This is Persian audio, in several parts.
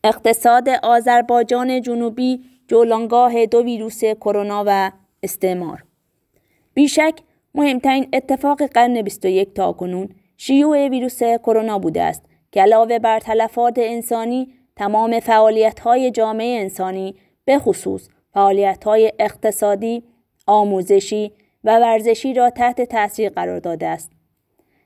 اقتصاد آذربایجان جنوبی جولانگاه دو ویروس کرونا و استعمار. بیشک مهمترین اتفاق قرن 21 تاکنون شیوع ویروس کرونا بوده است که علاوه بر تلفات انسانی تمام فعالیت‌های جامعه انسانی به خصوص فعالیت‌های اقتصادی، آموزشی و ورزشی را تحت تاثیر قرار داده است.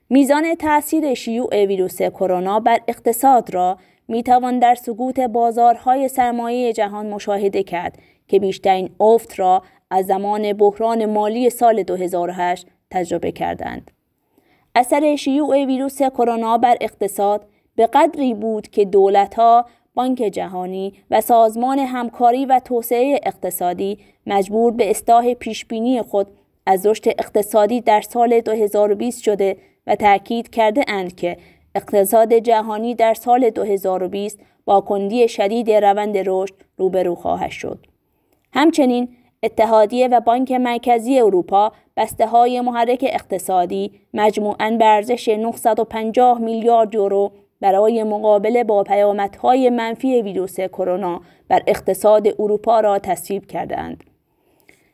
میزان تاثیر شیوع ویروس کرونا بر اقتصاد را میتوان در سقوط بازارهای سرمایه جهان مشاهده کرد که بیشترین افت را از زمان بحران مالی سال 2008 تجربه کردند. اثر شیوع ویروس کرونا بر اقتصاد به قدری بود که دولت‌ها، بانک جهانی و سازمان همکاری و توسعه اقتصادی مجبور به اصلاح پیشبینی خود از رشد اقتصادی در سال 2020 شده و تأکید کرده اند که اقتصاد جهانی در سال 2020 با کندی شدید روند رشد روبرو خواهد شد. همچنین اتحادیه و بانک مرکزی اروپا بسته‌های محرک اقتصادی مجموعاً به ارزش 950 میلیارد یورو برای مقابله با پیامدهای منفی ویروس کرونا بر اقتصاد اروپا را تصویب کردند.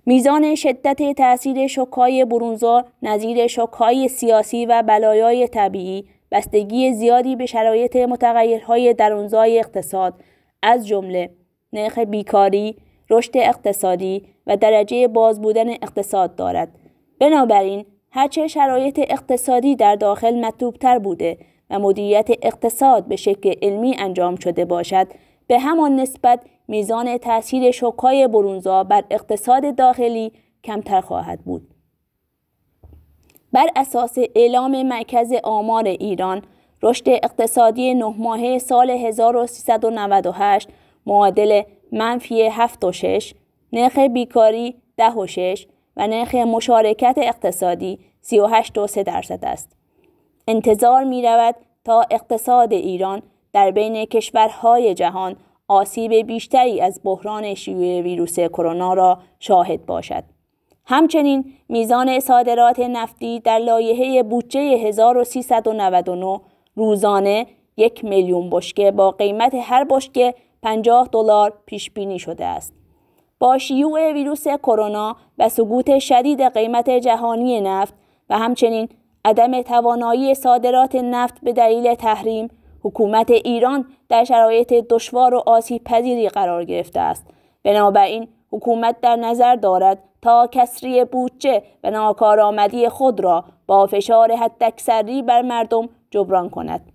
میزان شدت تأثیر شوک‌های برونزا نظیر شوک‌های سیاسی و بلایای طبیعی بستگی زیادی به شرایط متغیرهای درونزای اقتصاد از جمله نرخ بیکاری، رشد اقتصادی و درجه باز بودن اقتصاد دارد. بنابراین هرچه شرایط اقتصادی در داخل مطلوب‌تر بوده و مدیریت اقتصاد به شکل علمی انجام شده باشد، به همان نسبت میزان تأثیر شوک‌های برونزا بر اقتصاد داخلی کمتر خواهد بود. بر اساس اعلام مرکز آمار ایران، رشد اقتصادی 9 ماهه سال 1398 معادل -7.6، نرخ بیکاری 10.6 و نرخ مشارکت اقتصادی 38.3% است. انتظار می رود تا اقتصاد ایران در بین کشورهای جهان آسیب بیشتری از بحران شیوع ویروس کرونا را شاهد باشد. همچنین میزان صادرات نفتی در لایحه بودجه 1399 روزانه 1 میلیون بشکه با قیمت هر بشکه $50 پیش بینی شده است. با شیوع ویروس کرونا و سقوط شدید قیمت جهانی نفت و همچنین عدم توانایی صادرات نفت به دلیل تحریم، حکومت ایران در شرایط دشوار و آسیب پذیری قرار گرفته است. بنابراین حکومت در نظر دارد تا کسری بودجه و ناکارآمدی خود را با فشار حداکثری بر مردم جبران کند.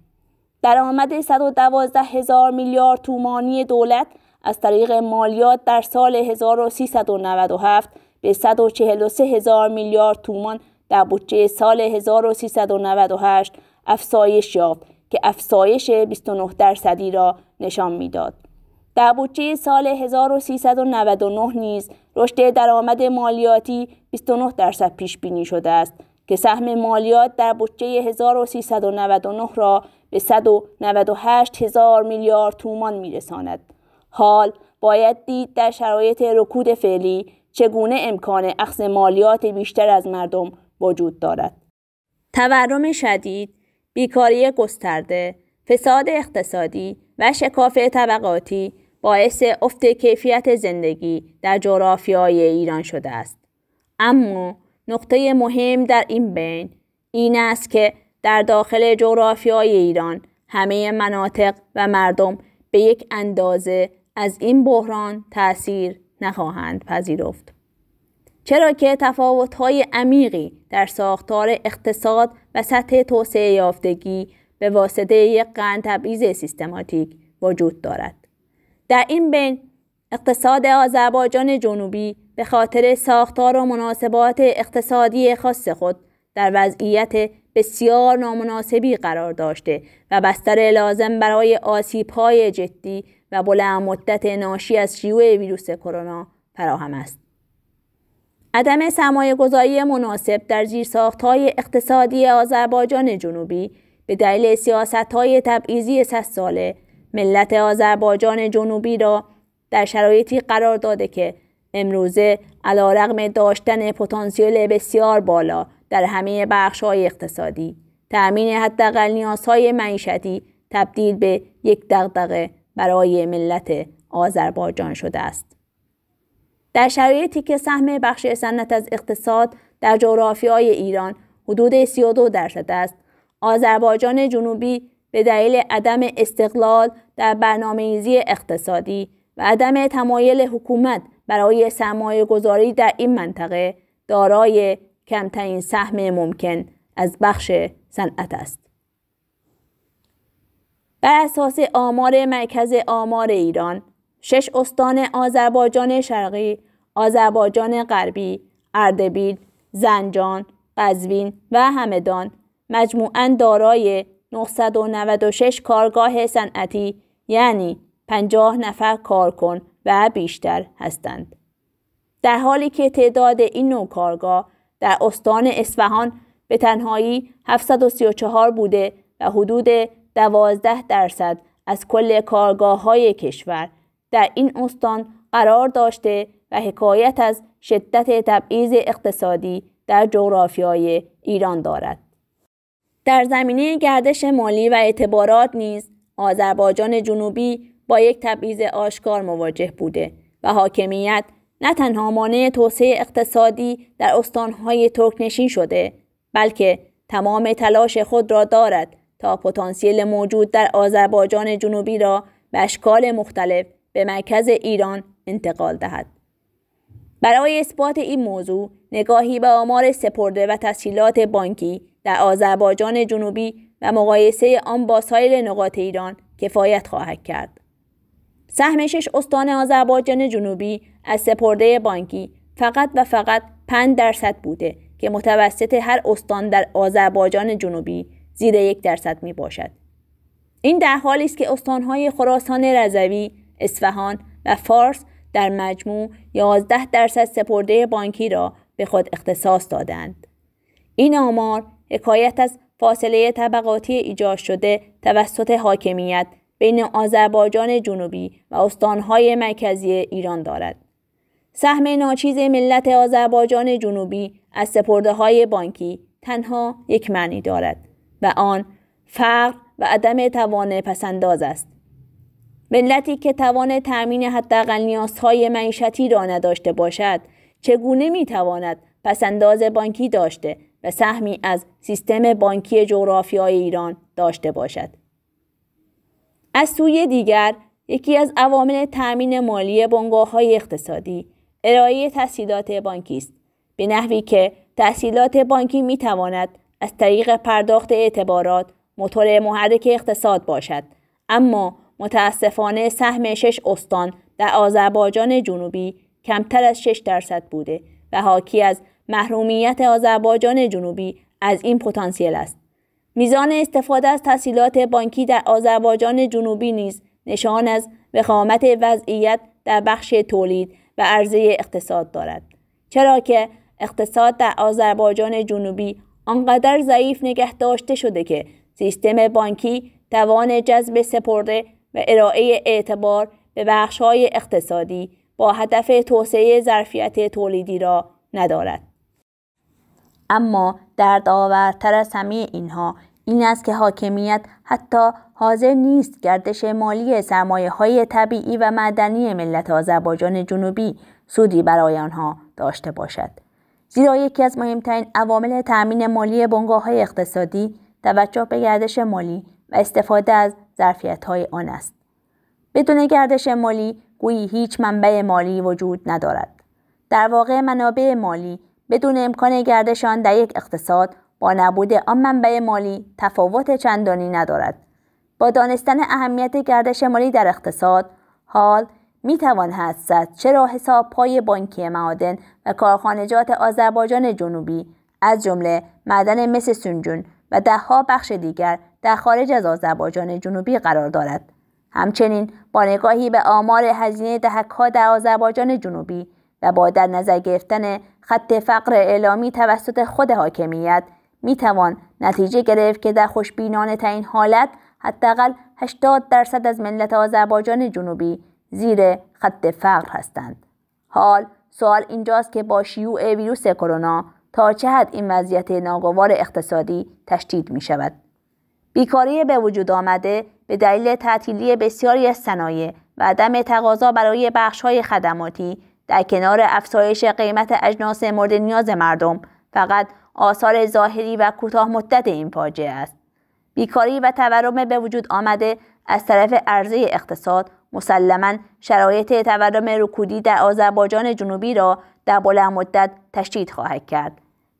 درآمد 112,000 میلیارد تومانی دولت از طریق مالیات در سال 1397 به 143,000 میلیارد تومان در بودجه سال 1398 افزایش یافت که افزایش 29% را نشان می‌داد. در بودجه سال 1399 نیز رشد درآمد مالیاتی 29% پیش بینی شده است که سهم مالیات در بودجه 1399 را به 198,000 میلیارد تومان می‌رساند. حال باید دید در شرایط رکود فعلی چگونه امکان اخذ مالیات بیشتر از مردم وجود دارد. تورم شدید، بیکاری گسترده، فساد اقتصادی و شکاف طبقاتی باعث افت کیفیت زندگی در جغرافیای ایران شده است. اما نقطه مهم در این بین این است که در داخل جغرافیای ایران همه مناطق و مردم به یک اندازه از این بحران تأثیر نخواهند پذیرفت. چرا که تفاوت‌های عمیقی در ساختار اقتصاد و سطح توسعه یافتگی به واسطه یک قرن تبعیض سیستماتیک وجود دارد. در این بین اقتصاد آذربایجان جنوبی به خاطر ساختار و مناسبات اقتصادی خاص خود در وضعیت بسیار نامناسبی قرار داشته و بستر لازم برای آسیب‌های جدی و بلند مدت ناشی از شیوع ویروس کرونا فراهم است. عدم سرمایه‌گذاری مناسب در زیرساخت‌های اقتصادی آذربایجان جنوبی به دلیل سیاست‌های تبعیضی 100 ساله ملت آذربایجان جنوبی را در شرایطی قرار داده که امروزه علیرغم داشتن پتانسیل بسیار بالا در همه بخش‌های اقتصادی، تأمین حداقل نیازهای معیشتی تبدیل به یک دغدغه برای ملت آذربایجان شده است. در شرایطی که سهم بخش صنعت از اقتصاد در جغرافیای ایران حدود 32% است، آذربایجان جنوبی به دلیل عدم استقلال در برنامه‌ریزی اقتصادی و عدم تمایل حکومت برای سرمایه‌گذاری در این منطقه دارای کمترین سهم ممکن از بخش صنعت است. بر اساس آمار مرکز آمار ایران، 6 استان آذربایجان شرقی، آذربایجان غربی، اردبیل، زنجان، قزوین و همدان مجموعاً دارای 996 کارگاه صنعتی یعنی 50 نفر کارکن و بیشتر هستند. در حالی که تعداد این نوع کارگاه در استان اصفهان به تنهایی 734 بوده و حدود 12% از کل کارگاه‌های کشور در این استان قرار داشته و حکایت از شدت تبعیض اقتصادی در جغرافیای ایران دارد. در زمینه گردش مالی و اعتبارات نیز آذربایجان جنوبی با یک تبعیض آشکار مواجه بوده و حاکمیت نه تنها مانع توسعه اقتصادی در استانهای ترک‌نشین شده، بلکه تمام تلاش خود را دارد تا پتانسیل موجود در آذربایجان جنوبی را به اشکال مختلف به مرکز ایران انتقال دهد. برای اثبات این موضوع نگاهی به آمار سپرده و تسهیلات بانکی در آذربایجان جنوبی و مقایسه آن با سایر نقاط ایران کفایت خواهد کرد. سهم 6 استان آذربایجان جنوبی از سپرده بانکی فقط 5% بوده که متوسط هر استان در آذربایجان جنوبی زیر 1% می باشد. این در حالی است که استانهای خراسان رضوی، اصفهان و فارس در مجموع 11% سپرده بانکی را به خود اختصاص دادند. این آمار حکایت از فاصله طبقاتی ایجاد شده توسط حاکمیت بین آذربایجان جنوبی و استانهای مرکزی ایران دارد. سهم ناچیز ملت آذربایجان جنوبی از سپرده‌های بانکی تنها یک معنی دارد و آن فقر و عدم توان پسنداز است. ملتی که توان تأمین حداقل نیازهای معیشتی را نداشته باشد، چگونه می‌تواند پسنداز بانکی داشته و سهمی از سیستم بانکی جغرافیای ایران داشته باشد؟ از سوی دیگر، یکی از عوامل تأمین مالی بنگاه‌های اقتصادی ارائه تسهیلات بانکی است، به نحوی که تسهیلات بانکی می‌تواند از طریق پرداخت اعتبارات موتور محرک اقتصاد باشد، اما متاسفانه سهم 6 استان در آذربایجان جنوبی کمتر از 6% بوده و حاکی از محرومیت آذربایجان جنوبی از این پتانسیل است. میزان استفاده از تسهیلات بانکی در آذربایجان جنوبی نیز نشان از وخامت وضعیت در بخش تولید و عرضه اقتصاد دارد، چرا که اقتصاد در آذربایجان جنوبی آنقدر ضعیف نگه داشته شده که سیستم بانکی توان جذب سپرده و ارائه اعتبار به بخش‌های اقتصادی با هدف توسعه ظرفیت تولیدی را ندارد. اما دردآورتر از همه اینها این است که حاکمیت حتی حاضر نیست گردش مالی سرمایه‌های طبیعی و معدنی ملت آذربایجان جنوبی سودی برای آنها داشته باشد، زیرا یکی از مهمترین عوامل تأمین مالی بنگاه‌های اقتصادی توجه به گردش مالی و استفاده از ظرفیت‌های آن است. بدون گردش مالی گویی هیچ منبع مالی وجود ندارد. در واقع منابع مالی بدون امکان گردش آن در یک اقتصاد با نبود آن منبع مالی تفاوت چندانی ندارد. با دانستن اهمیت گردش مالی در اقتصاد، حال میتوان حدس زد چرا حساب‌های بانکی معادن و کارخانجات آذربایجان جنوبی از جمله معدن مس سنجون و ده‌ها بخش دیگر در خارج از آذربایجان جنوبی قرار دارد. همچنین با نگاهی به آمار هزینه دهک‌ها در آذربایجان جنوبی و با در نظر گرفتن خط فقر اعلامی توسط خود حاکمیت میتوان نتیجه گرفت که در خوشبینانه ترین حالت حداقل 80% از ملت آذربایجان جنوبی زیر خط فقر هستند. حال سوال اینجاست که با شیوع ویروس کرونا تا چه حد این وضعیت ناگوار اقتصادی تشدید می شود. بیکاری به وجود آمده به دلیل تعطیلی بسیاری از صنایع و عدم تقاضا برای بخش‌های خدماتی در کنار افزایش قیمت اجناس مورد نیاز مردم فقط آثار ظاهری و کوتاه مدت این فاجعه است. بیکاری و تورم به وجود آمده از طرف عرضه اقتصاد مسلماً شرایط تورم رکودی در آذربایجان جنوبی را در بلند مدت تشدید خواهد کرد.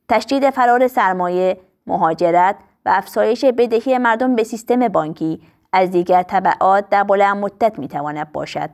تشدید فرار سرمایه، مهاجرت و افزایش بدهی مردم به سیستم بانکی از دیگر تبعات در بلند مدت میتواند باشد.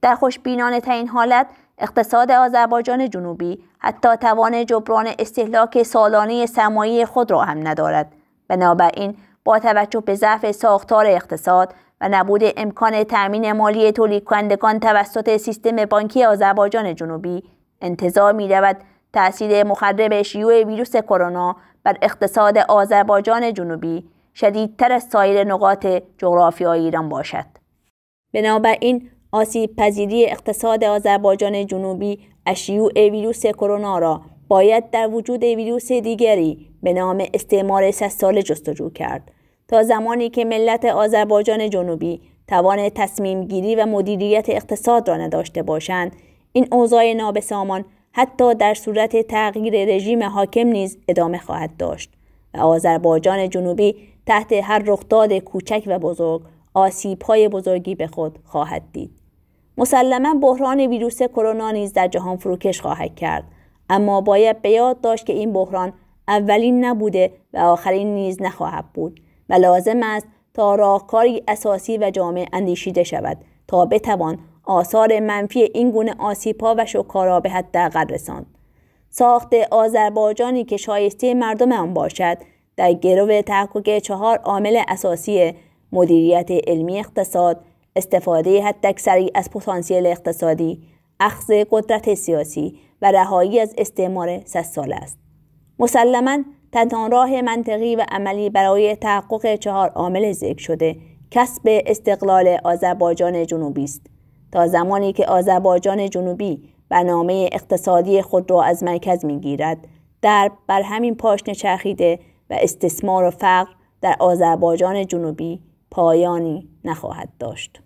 در خوشبینانه ترین حالت اقتصاد آذربایجان جنوبی حتی توان جبران استهلاک سالانه سرمایه خود را هم ندارد. بنابراین با توجه به ضعف ساختار اقتصاد و نبود امکان تأمین مالی تولید کنندگان توسط سیستم بانکی آذربایجان جنوبی، انتظار می‌رود تأثیر مخرب شیوع ویروس کرونا بر اقتصاد آذربایجان جنوبی شدیدتر از سایر نقاط جغرافیایی ایران باشد. بنابراین آسیب پذیری اقتصاد آذربایجان جنوبی از شیوع ویروس کرونا را باید در وجود ویروس دیگری به نام استعمار 100 ساله جستجو کرد. تا زمانی که ملت آذربایجان جنوبی توان تصمیم گیری و مدیریت اقتصاد را نداشته باشند، این اوضاع نابسامان حتی در صورت تغییر رژیم حاکم نیز ادامه خواهد داشت و آذربایجان جنوبی تحت هر رخداد کوچک و بزرگ آسیب‌های بزرگی به خود خواهد دید. مسلماً بحران ویروس کرونا نیز در جهان فروکش خواهد کرد، اما باید به یاد داشت که این بحران اولین نبوده و آخرین نیز نخواهد بود و لازم است تا راهکاری اساسی و جامع اندیشیده شود تا بتوان آثار منفی این گونه آسیب‌ها و شوک‌ها را به حداقل رساند. ساخت آذربایجانی که شایسته مردم آن باشد در گرو تحقق 4 عامل اساسی مدیریت علمی اقتصاد، استفاده حداکثری از پتانسیل اقتصادی، اخذ قدرت سیاسی و رهایی از استعمار 100 ساله است. مسلماً تنها راه منطقی و عملی برای تحقق 4 عامل ذکر شده کسب استقلال آذربایجان جنوبی است. تا زمانی که آذربایجان جنوبی برنامه اقتصادی خود را از مرکز می‌گیرد، درب بر همین پاشنه چرخیده و استثمار و فقر در آذربایجان جنوبی پایانی نخواهد داشت.